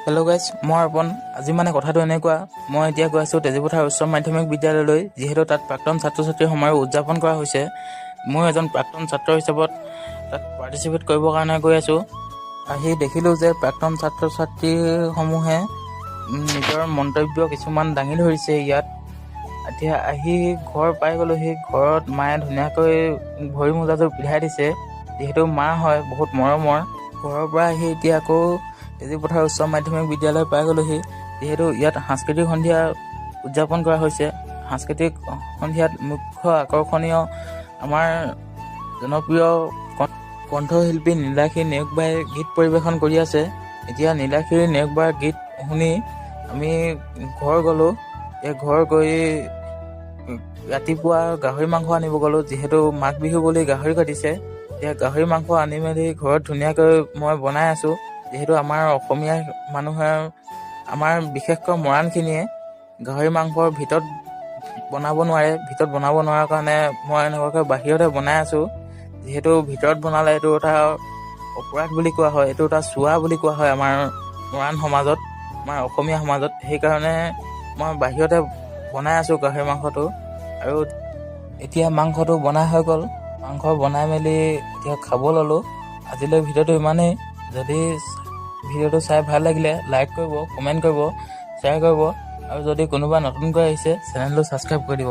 Hello' guys, মই অৰ্পণ। আজি কথাটো এনেকুৱা, মই এতিয়া গৈ আছোঁ তেজীপথাৰ উচ্চ মাধ্যমিক বিদ্যালয়লৈ, যিহেতু তাত প্ৰাক্তন ছাত্ৰ ছাত্ৰীৰ সমাৰোহ উদযাপন কৰা হৈছে। মই এজন প্ৰাক্তন ছাত্ৰ হিচাপত তাত পাৰ্টিচিপেট কৰিবৰ কাৰণে গৈ আছোঁ। আহি দেখিলোঁ যে প্ৰাক্তন ছাত্ৰ ছাত্ৰীসমূহে নিজৰ মন্তব্য কিছুমান দাঙি ধৰিছে ইয়াত। এতিয়া আহি ঘৰ পাই গ'লোহি। ঘৰত মায়ে ধুনীয়াকৈ ভৰি মোজাযোৰ পিন্ধাই দিছে, যিহেতু মা হয়, বহুত মৰমৰ। ঘৰৰ পৰা আহি এতিয়া আকৌ তেজীপথাৰ উচ্চ মাধ্যমিক বিদ্যালয় পাই গ'লোহি, যিহেতু ইয়াত সাংস্কৃতিক সন্ধিয়া উদযাপন কৰা হৈছে। সাংস্কৃতিক সন্ধিয়াত মুখ্য আকৰ্ষণীয় আমাৰ জনপ্ৰিয় কণ্ঠশিল্পী নীলাক্ষী নেওগ-বাই গীত পৰিৱেশন কৰি আছে। এতিয়া নীলাক্ষীৰ নেওগ-বাৰ গীত শুনি আমি ঘৰ গ'লোঁ। ঘৰ গৈ ৰাতিপুৱা গাহৰি মাংস আনিব গ'লোঁ, যিহেতু মাঘ বিহু বুলি গাহৰি কাটিছে। এতিয়া গাহৰি মাংস আনি মেলি ঘৰত ধুনীয়াকৈ মই বনাই আছোঁ, যিহেতু আমাৰ অসমীয়া মানুহে, আমাৰ বিশেষকৈ মৰাণখিনিয়ে গাহৰি মাংসৰ ভিতৰত বনাব নোৱাৰে। ভিতৰত বনাব নোৱাৰাৰ কাৰণে মই এনেকুৱাকৈ বাহিৰতে বনাই আছোঁ, যিহেতু ভিতৰত বনালে এইটো এটা অপৰাধ বুলি কোৱা হয়, এইটো এটা চুৱা বুলি কোৱা হয় আমাৰ মৰাণ সমাজত, আমাৰ অসমীয়া সমাজত। সেইকাৰণে মই বাহিৰতে বনাই আছোঁ গাহৰি মাংসটো। আৰু এতিয়া মাংসটো বনাই হৈ গ'ল। মাংস বনাই মেলি এতিয়া খাব ল'লোঁ। আজিলৈ ভিডিঅ'টো ইমানেই। যদি ভিডিঅ'টো চাই ভাল লাগিলে লাইক কৰিব, কমেণ্ট কৰিব, শ্বেয়াৰ কৰিব, আৰু যদি কোনোবা নতুনকৈ আহিছে চেনেলটো ছাবস্ক্ৰাইব কৰি দিব।